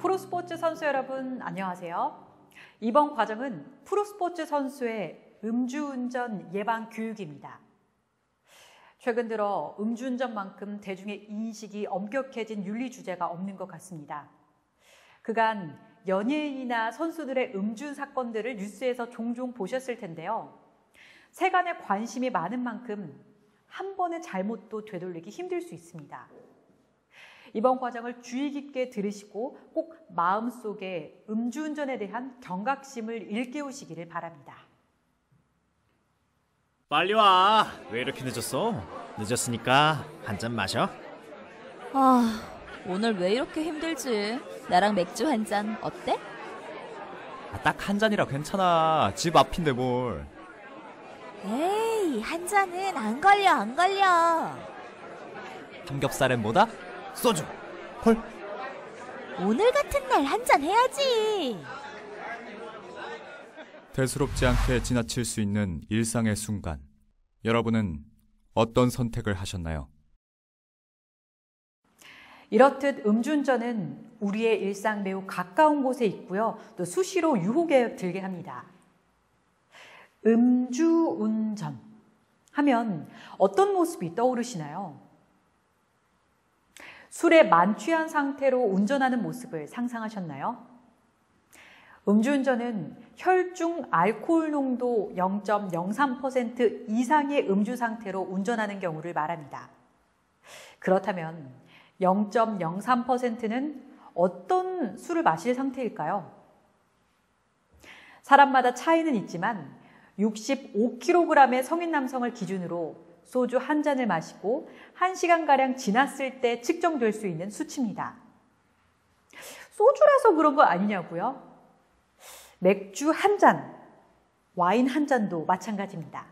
프로스포츠 선수 여러분 안녕하세요. 이번 과정은 프로스포츠 선수의 음주운전 예방 교육입니다. 최근 들어 음주운전만큼 대중의 인식이 엄격해진 윤리 주제가 없는 것 같습니다. 그간 연예인이나 선수들의 음주 사건들을 뉴스에서 종종 보셨을 텐데요. 세간의 관심이 많은 만큼 한 번의 잘못도 되돌리기 힘들 수 있습니다. 이번 과정을 주의 깊게 들으시고 꼭 마음속에 음주운전에 대한 경각심을 일깨우시기를 바랍니다. 빨리 와. 왜 이렇게 늦었어? 늦었으니까 한 잔 마셔. 오늘 왜 이렇게 힘들지? 나랑 맥주 한 잔 어때? 딱 한 잔이라 괜찮아. 집 앞인데 뭘. 에이, 한 잔은 안 걸려. 삼겹살엔 뭐다? 소주. 콜. 오늘 같은 날 한 잔 해야지. 대수롭지 않게 지나칠 수 있는 일상의 순간. 여러분은 어떤 선택을 하셨나요? 이렇듯 음주운전은 우리의 일상 매우 가까운 곳에 있고요. 또 수시로 유혹에 들게 합니다. 음주운전 하면 어떤 모습이 떠오르시나요? 술에 만취한 상태로 운전하는 모습을 상상하셨나요? 음주운전은 혈중 알코올 농도 0.03% 이상의 음주 상태로 운전하는 경우를 말합니다. 그렇다면 0.03%는 어떤 술을 마실 상태일까요? 사람마다 차이는 있지만 65kg의 성인 남성을 기준으로 소주 한 잔을 마시고 1시간가량 지났을 때 측정될 수 있는 수치입니다. 소주라서 그런 거 아니냐고요? 맥주 한 잔, 와인 한 잔도 마찬가지입니다.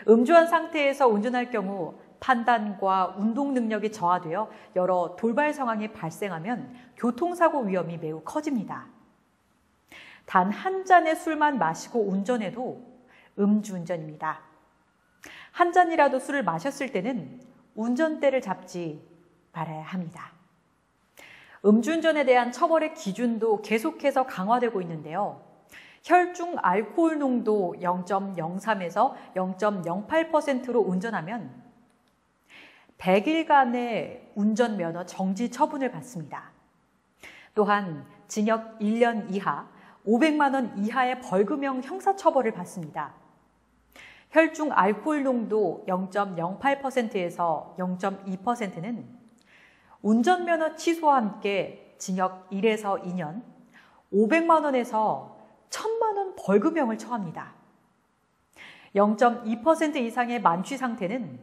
음주한 상태에서 운전할 경우 판단과 운동 능력이 저하되어 여러 돌발 상황이 발생하면 교통사고 위험이 매우 커집니다. 단 한 잔의 술만 마시고 운전해도 음주운전입니다. 한 잔이라도 술을 마셨을 때는 운전대를 잡지 말아야 합니다. 음주운전에 대한 처벌의 기준도 계속해서 강화되고 있는데요. 혈중 알코올 농도 0.03에서 0.08%로 운전하면 100일간의 운전면허 정지 처분을 받습니다. 또한 징역 1년 이하, 500만 원 이하의 벌금형 형사처벌을 받습니다. 혈중 알코올 농도 0.08%에서 0.2%는 운전면허 취소와 함께 징역 1에서 2년, 500만 원에서 1000만 원 벌금형을 처합니다. 0.2% 이상의 만취 상태는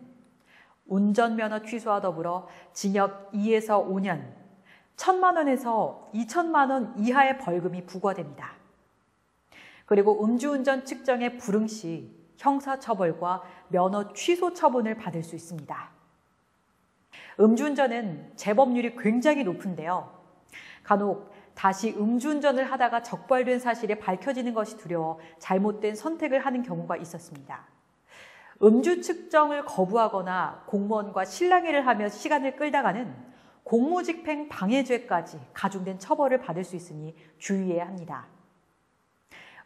운전면허 취소와 더불어 징역 2에서 5년, 1000만 원에서 2000만 원 이하의 벌금이 부과됩니다. 그리고 음주운전 측정의 불응 시 형사처벌과 면허 취소 처분을 받을 수 있습니다. 음주운전은 재범률이 굉장히 높은데요. 간혹 다시 음주운전을 하다가 적발된 사실이 밝혀지는 것이 두려워 잘못된 선택을 하는 경우가 있었습니다. 음주 측정을 거부하거나 공무원과 실랑이를 하며 시간을 끌다가는 공무집행 방해죄까지 가중된 처벌을 받을 수 있으니 주의해야 합니다.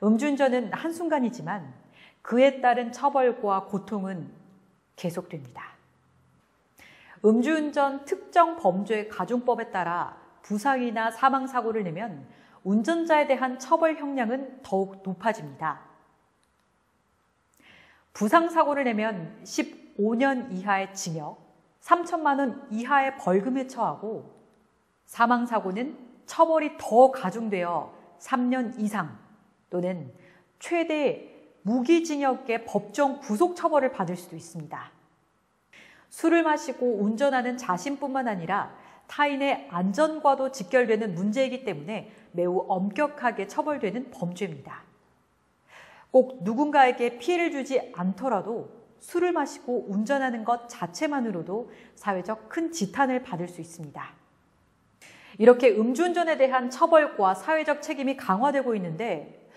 음주운전은 한순간이지만 그에 따른 처벌과 고통은 계속됩니다. 음주운전 특정 범죄 가중법에 따라 부상이나 사망사고를 내면 운전자에 대한 처벌 형량은 더욱 높아집니다. 부상사고를 내면 15년 이하의 징역, 3천만 원 이하의 벌금에 처하고 사망사고는 처벌이 더 가중되어 3년 이상 또는 최대 무기징역의 법정 구속처벌을 받을 수도 있습니다. 술을 마시고 운전하는 자신뿐만 아니라 타인의 안전과도 직결되는 문제이기 때문에 매우 엄격하게 처벌되는 범죄입니다. 꼭 누군가에게 피해를 주지 않더라도 술을 마시고 운전하는 것 자체만으로도 사회적 큰 지탄을 받을 수 있습니다. 이렇게 음주운전에 대한 처벌과 사회적 책임이 강화되고 있는데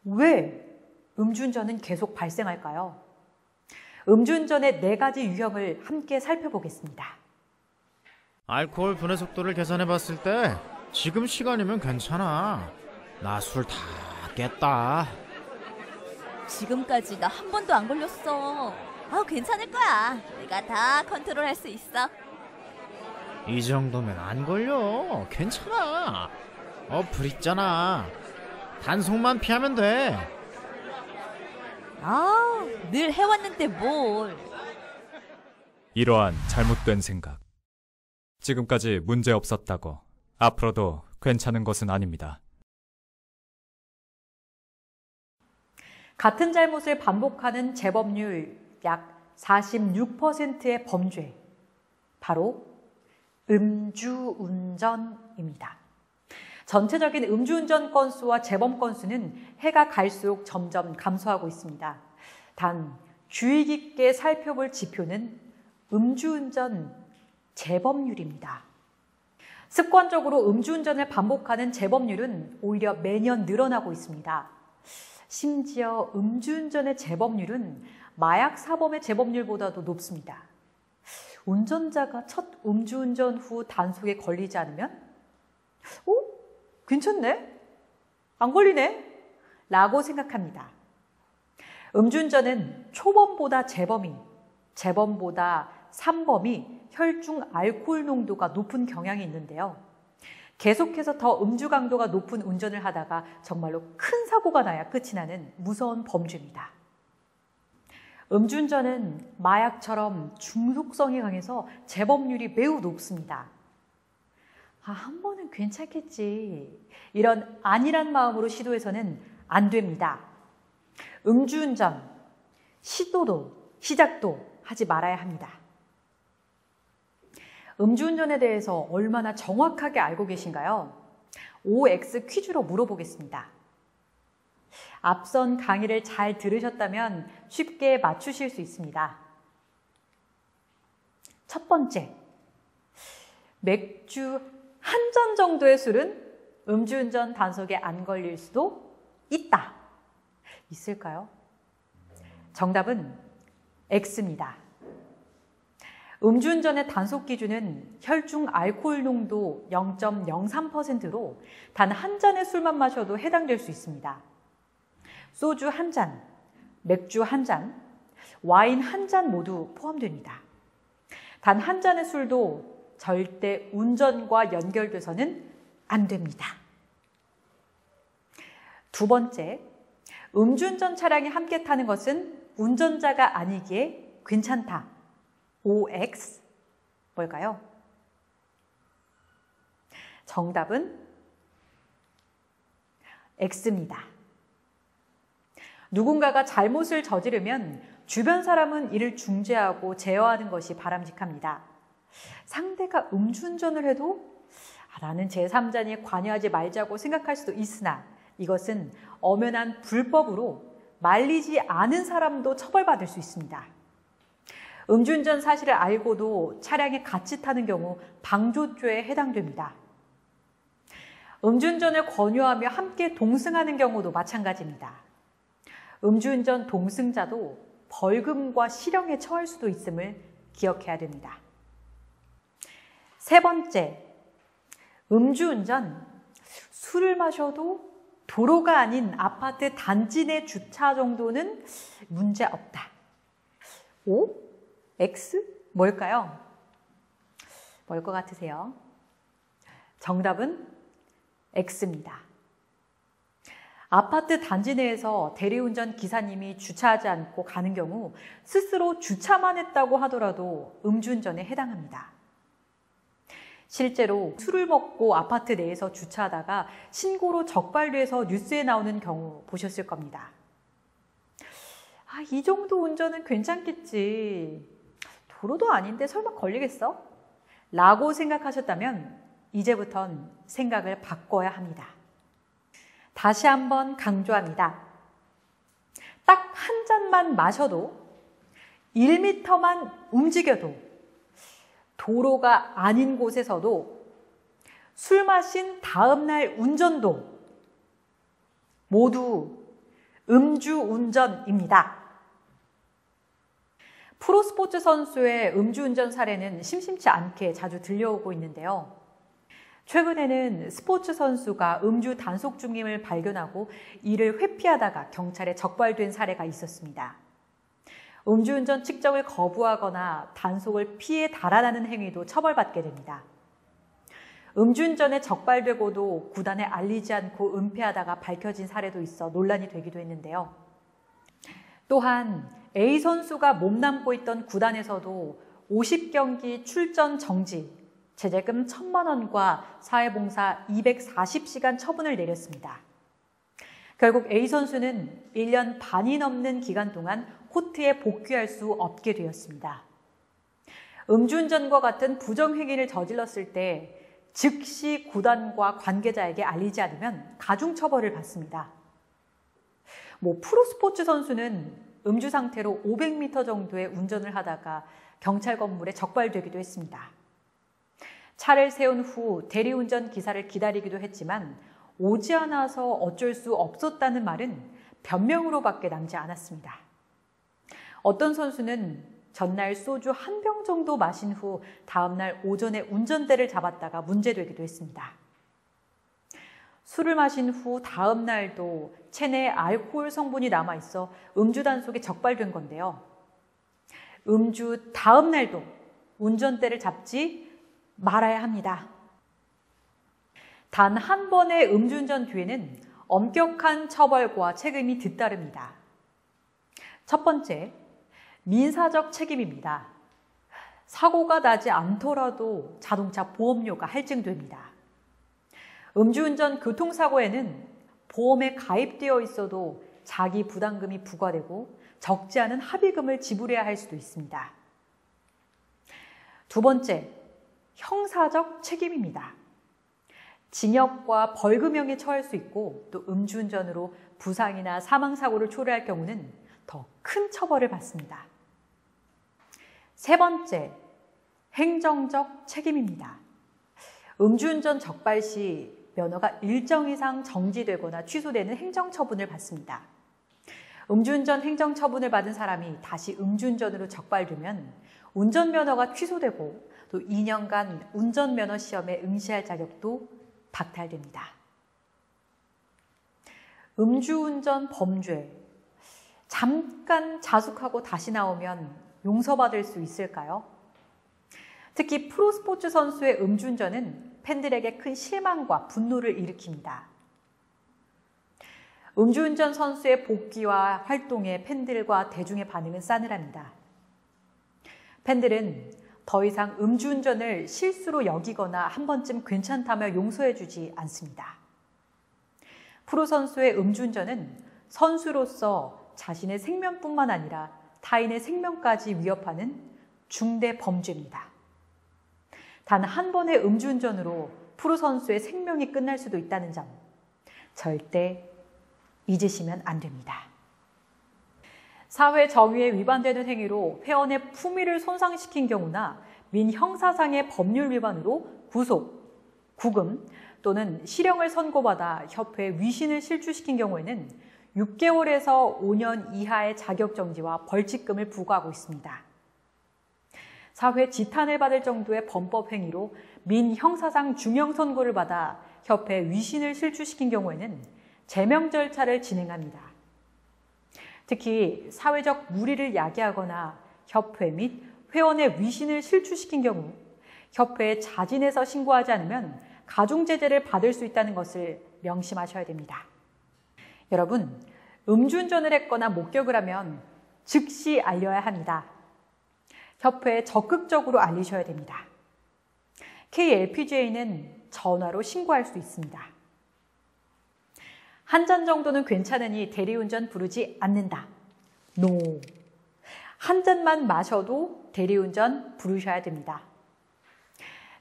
왜 음주운전은 계속 발생할까요? 음주운전의 4가지 유형을 함께 살펴보겠습니다. 알코올 분해 속도를 계산해 봤을 때 지금 시간이면 괜찮아. 나 술 다 깼다. 지금까지 나 한 번도 안 걸렸어. 괜찮을 거야. 내가 다 컨트롤할 수 있어. 이 정도면 안 걸려. 괜찮아. 어플 있잖아. 단속만 피하면 돼. 늘 해왔는데 뭘. 이러한 잘못된 생각. 지금까지 문제 없었다고 앞으로도 괜찮은 것은 아닙니다. 같은 잘못을 반복하는 재범률 약 46%의 범죄, 바로 음주운전입니다. 전체적인 음주운전 건수와 재범 건수는 해가 갈수록 점점 감소하고 있습니다. 단 주의 깊게 살펴볼 지표는 음주운전 재범률입니다. 습관적으로 음주운전을 반복하는 재범률은 오히려 매년 늘어나고 있습니다. 심지어 음주운전의 재범률은 마약 사범의 재범률보다도 높습니다. 운전자가 첫 음주운전 후 단속에 걸리지 않으면 괜찮네? 안 걸리네? 라고 생각합니다. 음주운전은 초범보다 재범이, 재범보다 3범이 혈중 알코올 농도가 높은 경향이 있는데요. 계속해서 더 음주 강도가 높은 운전을 하다가 정말로 큰 사고가 나야 끝이 나는 무서운 범죄입니다. 음주운전은 마약처럼 중독성이 강해서 재범률이 매우 높습니다. 한 번은 괜찮겠지. 이런 안일한 마음으로 시도해서는 안 됩니다. 음주운전, 시작도 하지 말아야 합니다. 음주운전에 대해서 얼마나 정확하게 알고 계신가요? OX 퀴즈로 물어보겠습니다. 앞선 강의를 잘 들으셨다면 쉽게 맞추실 수 있습니다. 첫 번째, 맥주 한 잔 정도의 술은 음주운전 단속에 안 걸릴 수도 있다. 있을까요? 정답은 X입니다. 음주운전의 단속 기준은 혈중 알코올 농도 0.03%로 단 한 잔의 술만 마셔도 해당될 수 있습니다. 소주 한 잔, 맥주 한 잔, 와인 한 잔 모두 포함됩니다. 단 한 잔의 술도 절대 운전과 연결돼서는 안 됩니다. 두 번째, 음주운전 차량이 함께 타는 것은 운전자가 아니기에 괜찮다. OX, 뭘까요? 정답은 X입니다. 누군가가 잘못을 저지르면 주변 사람은 이를 중재하고 제어하는 것이 바람직합니다. 상대가 음주운전을 해도 나는 제3자니 관여하지 말자고 생각할 수도 있으나 이것은 엄연한 불법으로 말리지 않은 사람도 처벌받을 수 있습니다. 음주운전 사실을 알고도 차량에 같이 타는 경우 방조죄에 해당됩니다. 음주운전을 권유하며 함께 동승하는 경우도 마찬가지입니다. 음주운전 동승자도 벌금과 실형에 처할 수도 있음을 기억해야 됩니다. 세 번째, 음주운전, 술을 마셔도 도로가 아닌 아파트 단지 내 주차 정도는 문제 없다. O? X? 뭘까요? 뭘 것 같으세요? 정답은 X입니다. 아파트 단지 내에서 대리운전 기사님이 주차하지 않고 가는 경우 스스로 주차만 했다고 하더라도 음주운전에 해당합니다. 실제로 술을 먹고 아파트 내에서 주차하다가 신고로 적발돼서 뉴스에 나오는 경우 보셨을 겁니다. 이 정도 운전은 괜찮겠지. 도로도 아닌데 설마 걸리겠어? 라고 생각하셨다면 이제부턴 생각을 바꿔야 합니다. 다시 한번 강조합니다. 딱 한 잔만 마셔도 1m만 움직여도 도로가 아닌 곳에서도 술 마신 다음날 운전도 모두 음주운전입니다. 프로스포츠 선수의 음주운전 사례는 심심치 않게 자주 들려오고 있는데요. 최근에는 스포츠 선수가 음주 단속 중임을 발견하고 이를 회피하다가 경찰에 적발된 사례가 있었습니다. 음주운전 측정을 거부하거나 단속을 피해 달아나는 행위도 처벌받게 됩니다. 음주운전에 적발되고도 구단에 알리지 않고 은폐하다가 밝혀진 사례도 있어 논란이 되기도 했는데요. 또한 A 선수가 몸담고 있던 구단에서도 50경기 출전 정지, 제재금 1,000만 원과 사회봉사 240시간 처분을 내렸습니다. 결국 A 선수는 1년 반이 넘는 기간 동안 코트에 복귀할 수 없게 되었습니다. 음주운전과 같은 부정행위를 저질렀을 때 즉시 구단과 관계자에게 알리지 않으면 가중처벌을 받습니다. 프로스포츠 선수는 음주 상태로 500m 정도의 운전을 하다가 경찰 건물에 적발되기도 했습니다. 차를 세운 후 대리운전 기사를 기다리기도 했지만 오지 않아서 어쩔 수 없었다는 말은 변명으로밖에 남지 않았습니다. 어떤 선수는 전날 소주 1병 정도 마신 후 다음날 오전에 운전대를 잡았다가 문제되기도 했습니다. 술을 마신 후 다음날도 체내에 알코올 성분이 남아있어 음주 단속에 적발된 건데요. 음주 다음날도 운전대를 잡지 말아야 합니다. 단 한 번의 음주운전 뒤에는 엄격한 처벌과 책임이 뒤따릅니다. 첫 번째, 민사적 책임입니다. 사고가 나지 않더라도 자동차 보험료가 할증됩니다. 음주운전 교통사고에는 보험에 가입되어 있어도 자기 부담금이 부과되고 적지 않은 합의금을 지불해야 할 수도 있습니다. 두 번째, 형사적 책임입니다. 징역과 벌금형에 처할 수 있고 또 음주운전으로 부상이나 사망사고를 초래할 경우는 더 큰 처벌을 받습니다. 세 번째, 행정적 책임입니다. 음주운전 적발 시 면허가 일정 이상 정지되거나 취소되는 행정처분을 받습니다. 음주운전 행정처분을 받은 사람이 다시 음주운전으로 적발되면 운전면허가 취소되고 또 2년간 운전면허 시험에 응시할 자격도 박탈됩니다. 음주운전 범죄, 잠깐 자숙하고 다시 나오면 용서받을 수 있을까요? 특히 프로스포츠 선수의 음주운전은 팬들에게 큰 실망과 분노를 일으킵니다. 음주운전 선수의 복귀와 활동에 팬들과 대중의 반응은 싸늘합니다. 팬들은 더 이상 음주운전을 실수로 여기거나 한 번쯤 괜찮다며 용서해주지 않습니다. 프로 선수의 음주운전은 선수로서 자신의 생명뿐만 아니라 타인의 생명까지 위협하는 중대 범죄입니다. 단 한 번의 음주운전으로 프로 선수의 생명이 끝날 수도 있다는 점 절대 잊으시면 안 됩니다. 사회 정의에 위반되는 행위로 회원의 품위를 손상시킨 경우나 민형사상의 법률 위반으로 구속, 구금 또는 실형을 선고받아 협회에 위신을 실추시킨 경우에는 6개월에서 5년 이하의 자격정지와 벌칙금을 부과하고 있습니다. 사회 지탄을 받을 정도의 범법 행위로 민형사상 중형 선고를 받아 협회에 위신을 실추시킨 경우에는 제명 절차를 진행합니다. 특히 사회적 물의를 야기하거나 협회 및 회원의 위신을 실추시킨 경우 협회에 자진해서 신고하지 않으면 가중제재를 받을 수 있다는 것을 명심하셔야 됩니다. 여러분, 음주운전을 했거나 목격을 하면 즉시 알려야 합니다. 협회에 적극적으로 알리셔야 됩니다. KLPGA는 전화로 신고할 수 있습니다. 한 잔 정도는 괜찮으니 대리운전 부르지 않는다. NO. 한 잔만 마셔도 대리운전 부르셔야 됩니다.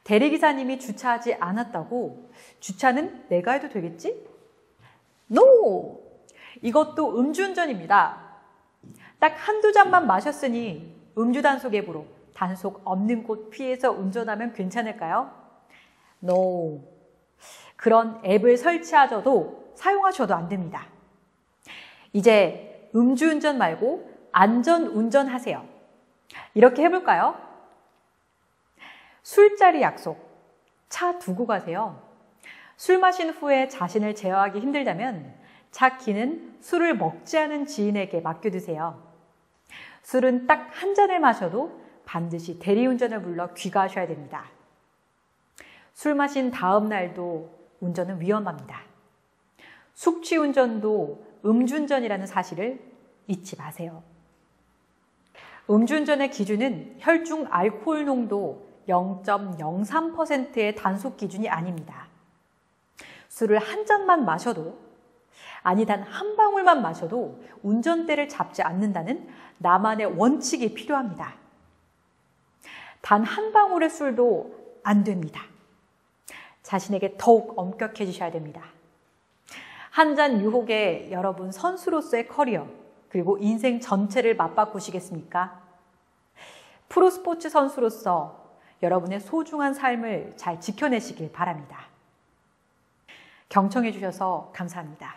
대리기사님이 주차하지 않았다고 주차는 내가 해도 되겠지? NO. 이것도 음주운전입니다. 딱 한두 잔만 마셨으니 음주단속 앱으로 단속 없는 곳 피해서 운전하면 괜찮을까요? NO. 그런 앱을 설치하셔도 사용하셔도 안 됩니다. 이제 음주운전 말고 안전운전하세요. 이렇게 해볼까요? 술자리 약속, 차 두고 가세요. 술 마신 후에 자신을 제어하기 힘들다면 차 키는 술을 먹지 않은 지인에게 맡겨두세요. 술은 딱 한 잔을 마셔도 반드시 대리운전을 불러 귀가하셔야 됩니다. 술 마신 다음 날도 운전은 위험합니다. 숙취운전도 음주운전이라는 사실을 잊지 마세요. 음주운전의 기준은 혈중 알코올 농도 0.03%의 단속 기준이 아닙니다. 술을 한 잔만 마셔도, 아니 단 한 방울만 마셔도 운전대를 잡지 않는다는 나만의 원칙이 필요합니다. 단 한 방울의 술도 안 됩니다. 자신에게 더욱 엄격해지셔야 됩니다. 한 잔 유혹에 여러분 선수로서의 커리어 그리고 인생 전체를 맞바꾸시겠습니까? 프로스포츠 선수로서 여러분의 소중한 삶을 잘 지켜내시길 바랍니다. 경청해 주셔서 감사합니다.